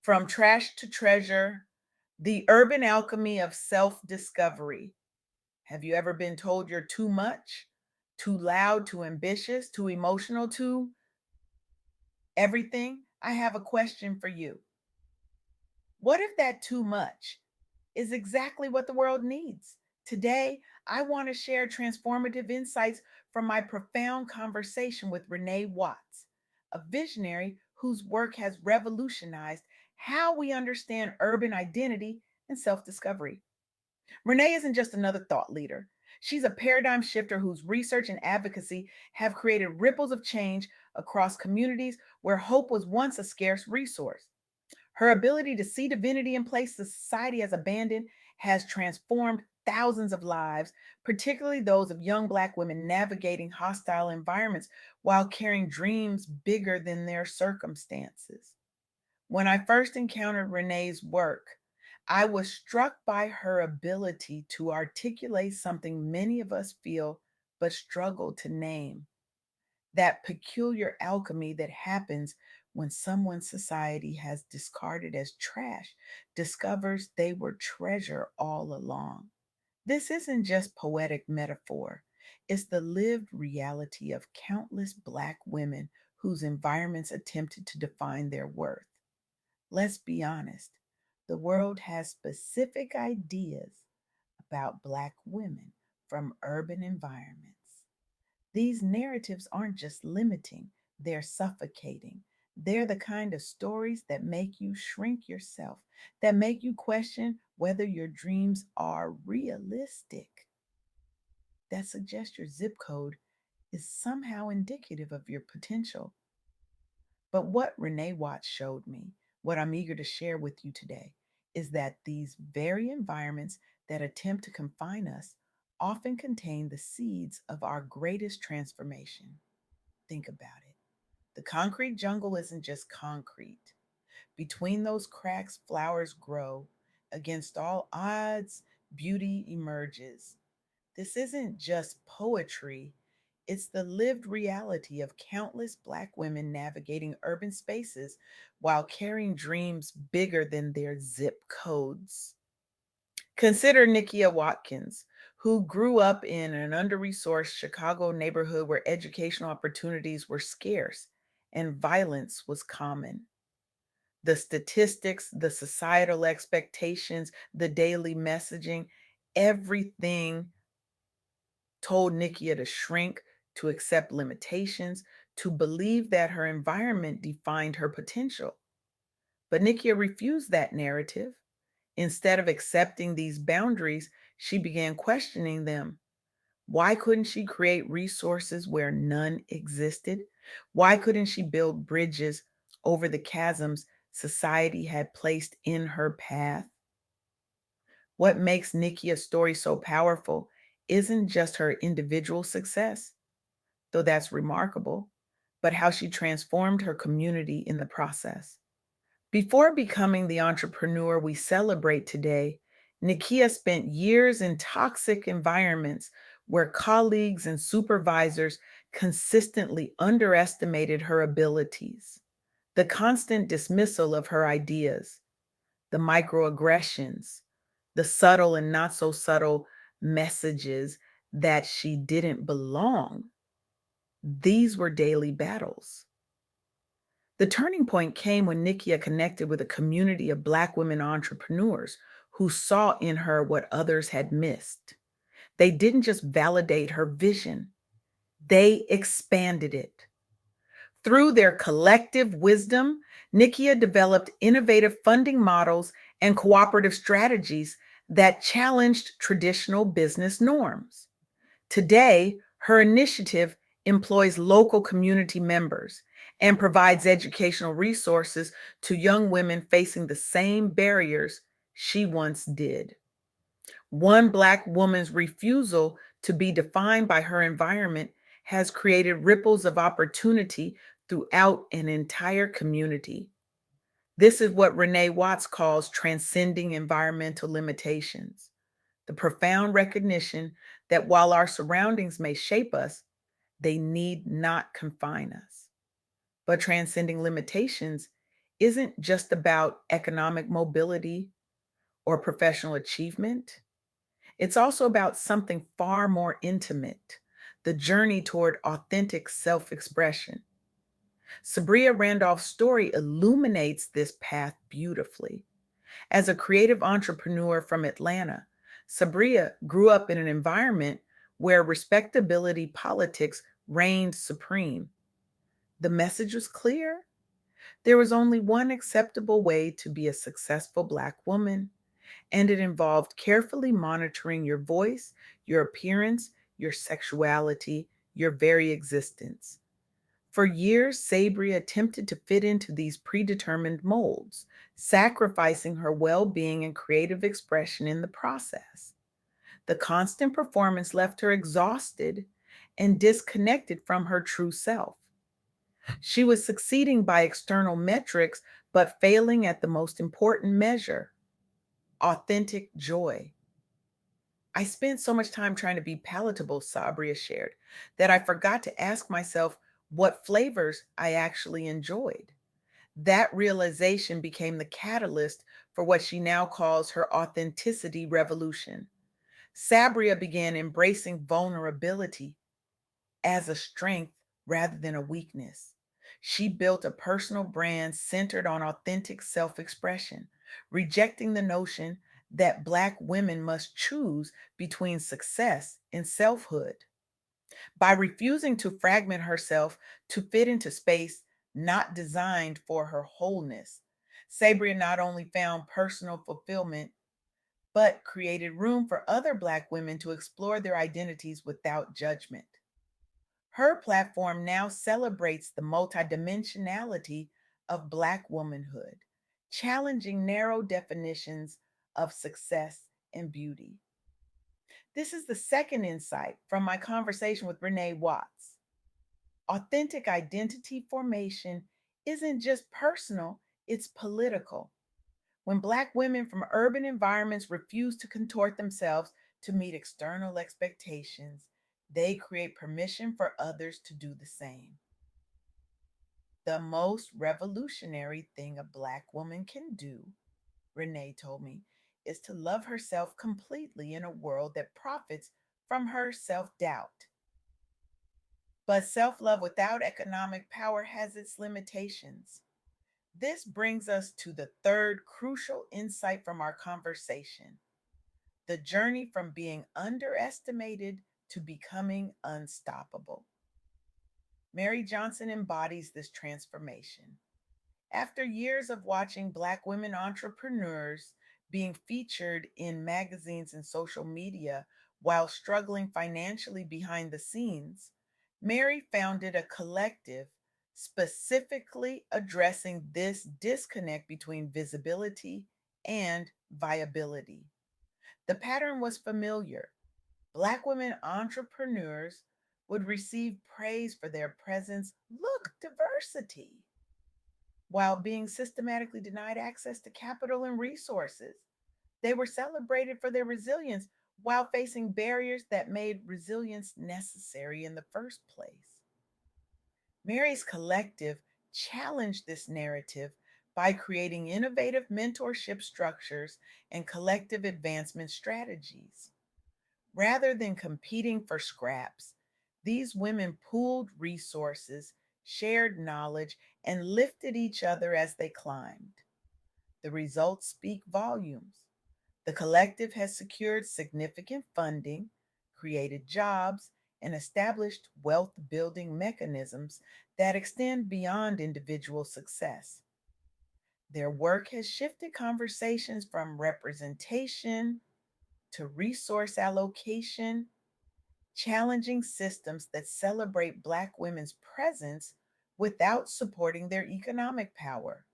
From Trash to Treasure, the urban alchemy of self discovery. Have you ever been told you're too much, too loud, too ambitious, too emotional, too everything? I have a question for you. What if that too much is exactly what the world needs? Today, I want to share transformative insights from my profound conversation with Renee Watts, a visionary whose work has revolutionized how we understand urban identity and self discovery. Renee isn't just another thought leader. She's a paradigm shifter whose research and advocacy have created ripples of change across communities where hope was once a scarce resource. Her ability to see divinity in places society has abandoned has transformed thousands of lives, particularly those of young Black women navigating hostile environments while carrying dreams bigger than their circumstances. When I first encountered Renee's work, I was struck by her ability to articulate something many of us feel but struggle to name, that peculiar alchemy that happens when someone society has discarded as trash discovers they were treasure all along. This isn't just poetic metaphor, it's the lived reality of countless Black women whose environments attempted to define their worth. Let's be honest, the world has specific ideas about Black women from urban environments. These narratives aren't just limiting, they're suffocating. They're the kind of stories that make you shrink yourself, that make you question whether your dreams are realistic, that suggest your zip code is somehow indicative of your potential. But what Renee Watts showed me, what I'm eager to share with you today, is that these very environments that attempt to confine us often contain the seeds of our greatest transformation. Think about it. The concrete jungle isn't just concrete. Between those cracks, flowers grow. Against all odds, beauty emerges. This isn't just poetry, it's the lived reality of countless Black women navigating urban spaces while carrying dreams bigger than their zip codes. Consider Nikia Watkins, who grew up in an under resourced Chicago neighborhood where educational opportunities were scarce and violence was common. The statistics, the societal expectations, the daily messaging, everything told Nikia to shrink, to accept limitations, to believe that her environment defined her potential. But Nikia refused that narrative. Instead of accepting these boundaries, she began questioning them. Why couldn't she create resources where none existed? Why couldn't she build bridges over the chasms society had placed in her path? What makes Nikia's story so powerful isn't just her individual success, though that's remarkable, but how she transformed her community in the process. Before becoming the entrepreneur we celebrate today, Nikia spent years in toxic environments where colleagues and supervisors consistently underestimated her abilities. The constant dismissal of her ideas, the microaggressions, the subtle and not so subtle messages that she didn't belong. These were daily battles. The turning point came when Nikia connected with a community of Black women entrepreneurs who saw in her what others had missed. They didn't just validate her vision, they expanded it. Through their collective wisdom, Nikia developed innovative funding models and cooperative strategies that challenged traditional business norms. Today, her initiative employs local community members and provides educational resources to young women facing the same barriers she once did. One Black woman's refusal to be defined by her environment has created ripples of opportunity throughout an entire community. This is what Renee Watts calls transcending environmental limitations, the profound recognition that while our surroundings may shape us, they need not confine us. But transcending limitations isn't just about economic mobility or professional achievement. It's also about something far more intimate, the journey toward authentic self expression. Sabria Randolph's story illuminates this path beautifully. As a creative entrepreneur from Atlanta, Sabria grew up in an environment where respectability politics reigned supreme. The message was clear. There was only one acceptable way to be a successful Black woman, and it involved carefully monitoring your voice, your appearance, your sexuality, your very existence. For years, Sabria attempted to fit into these predetermined molds, sacrificing her well being and creative expression in the process. The constant performance left her exhausted and disconnected from her true self. She was succeeding by external metrics, but failing at the most important measure: authentic joy. I spent so much time trying to be palatable, Sabria shared, that I forgot to ask myself what flavors I actually enjoyed. That realization became the catalyst for what she now calls her authenticity revolution. Sabria began embracing vulnerability as a strength rather than a weakness. She built a personal brand centered on authentic self expression, rejecting the notion that Black women must choose between success and selfhood. By refusing to fragment herself to fit into space not designed for her wholeness, Sabria not only found personal fulfillment, but created room for other Black women to explore their identities without judgment. Her platform now celebrates the multidimensionality of Black womanhood, challenging narrow definitions of success and beauty. This is the second insight from my conversation with Renee Watts. Authentic identity formation isn't just personal, it's political. When Black women from urban environments refuse to contort themselves to meet external expectations, they create permission for others to do the same. The most revolutionary thing a Black woman can do, Renee told me, is to love herself completely in a world that profits from her self doubt. But self love without economic power has its limitations. This brings us to the third crucial insight from our conversation: the journey from being underestimated to becoming unstoppable. Mary Johnson embodies this transformation. After years of watching Black women entrepreneurs being featured in magazines and social media while struggling financially behind the scenes, Mary founded a collective specifically addressing this disconnect between visibility and viability. The pattern was familiar. Black women entrepreneurs would receive praise for their presence, look, diversity, while being systematically denied access to capital and resources. They were celebrated for their resilience while facing barriers that made resilience necessary in the first place. Mary's collective challenged this narrative by creating innovative mentorship structures and collective advancement strategies. Rather than competing for scraps, these women pooled resources, shared knowledge, and lifted each other as they climbed. The results speak volumes. The collective has secured significant funding, created jobs, and established wealth building mechanisms that extend beyond individual success. Their work has shifted conversations from representation to resource allocation, challenging systems that celebrate Black women's presence without supporting their economic power.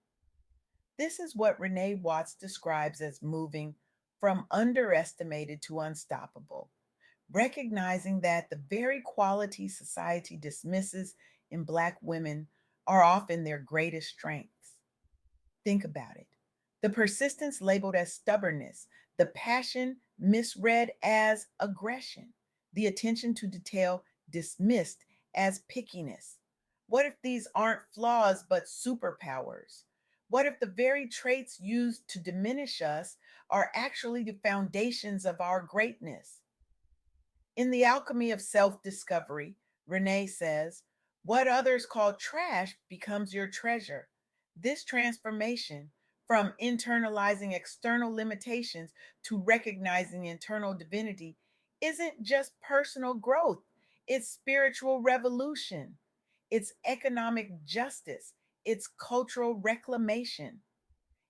This is what Renee Watts describes as moving from underestimated to unstoppable, recognizing that the very qualities society dismisses in Black women are often their greatest strengths. Think about it. The persistence labeled as stubbornness, the passion misread as aggression, the attention to detail dismissed as pickiness. What if these aren't flaws but superpowers? What if the very traits used to diminish us are actually the foundations of our greatness? In The Alchemy of Self Discovery, Renee says, what others call trash becomes your treasure. This transformation, from internalizing external limitations to recognizing internal divinity, isn't just personal growth, it's spiritual revolution, it's economic justice, it's cultural reclamation.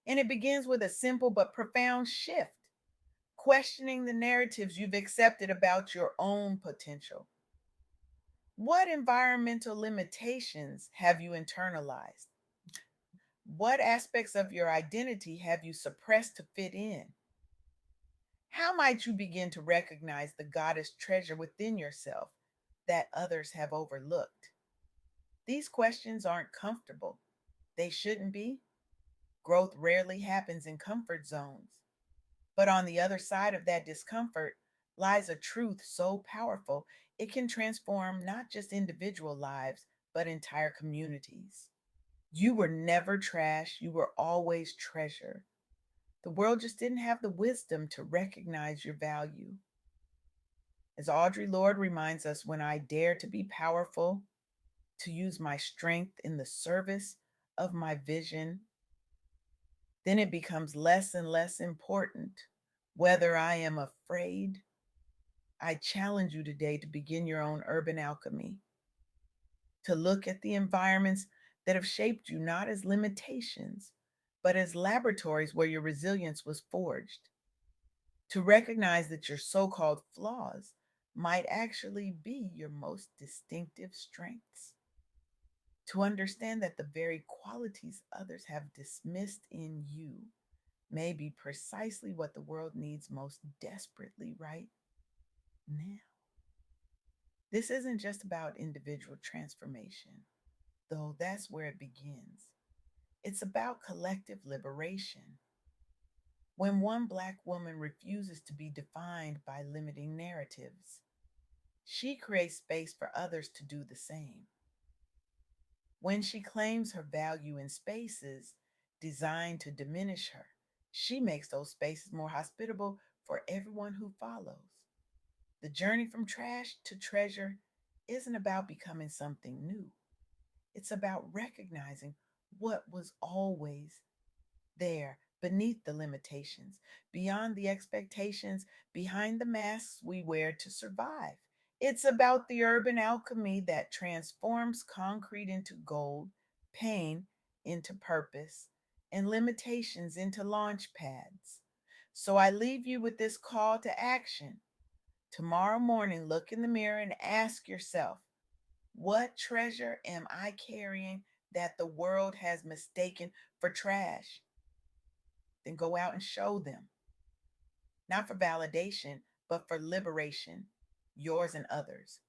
And it begins with a simple but profound shift, questioning the narratives you've accepted about your own potential. What environmental limitations have you internalized? What aspects of your identity have you suppressed to fit in? How might you begin to recognize the goddess treasure within yourself that others have overlooked? These questions aren't comfortable. They shouldn't be. Growth rarely happens in comfort zones. But on the other side of that discomfort lies a truth so powerful it can transform not just individual lives, but entire communities. You were never trash, you were always treasure. The world just didn't have the wisdom to recognize your value. As Audre Lorde reminds us, when I dare to be powerful, to use my strength in the service of my vision, then it becomes less and less important whether I am afraid. I challenge you today to begin your own urban alchemy, to look at the environments that have shaped you not as limitations, but as laboratories where your resilience was forged, to recognize that your so called flaws might actually be your most distinctive strengths, to understand that the very qualities others have dismissed in you may be precisely what the world needs most desperately right now. This isn't just about individual transformation, though that's where it begins. It's about collective liberation. When one Black woman refuses to be defined by limiting narratives, she creates space for others to do the same. When she claims her value in spaces designed to diminish her, she makes those spaces more hospitable for everyone who follows. The journey from trash to treasure isn't about becoming something new. It's about recognizing what was always there beneath the limitations, beyond the expectations, behind the masks we wear to survive. It's about the urban alchemy that transforms concrete into gold, pain into purpose, and limitations into launch pads. So I leave you with this call to action. Tomorrow morning, look in the mirror and ask yourself, what treasure am I carrying that the world has mistaken for trash? Then go out and show them, not for validation, but for liberation, yours and others.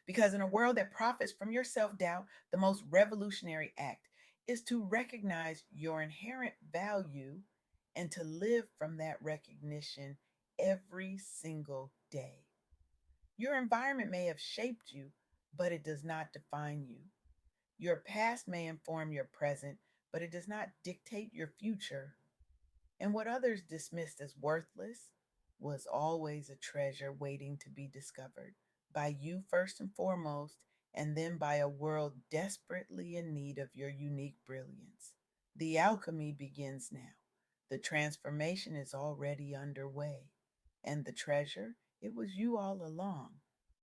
Because in a world that profits from your self doubt, the most revolutionary act is to recognize your inherent value and to live from that recognition every single day. Your environment may have shaped you, but it does not define you. Your past may inform your present, but it does not dictate your future. And what others dismissed as worthless was always a treasure waiting to be discovered by you first and foremost, and then by a world desperately in need of your unique brilliance. The alchemy begins now. The transformation is already underway. And the treasure, it was you all along.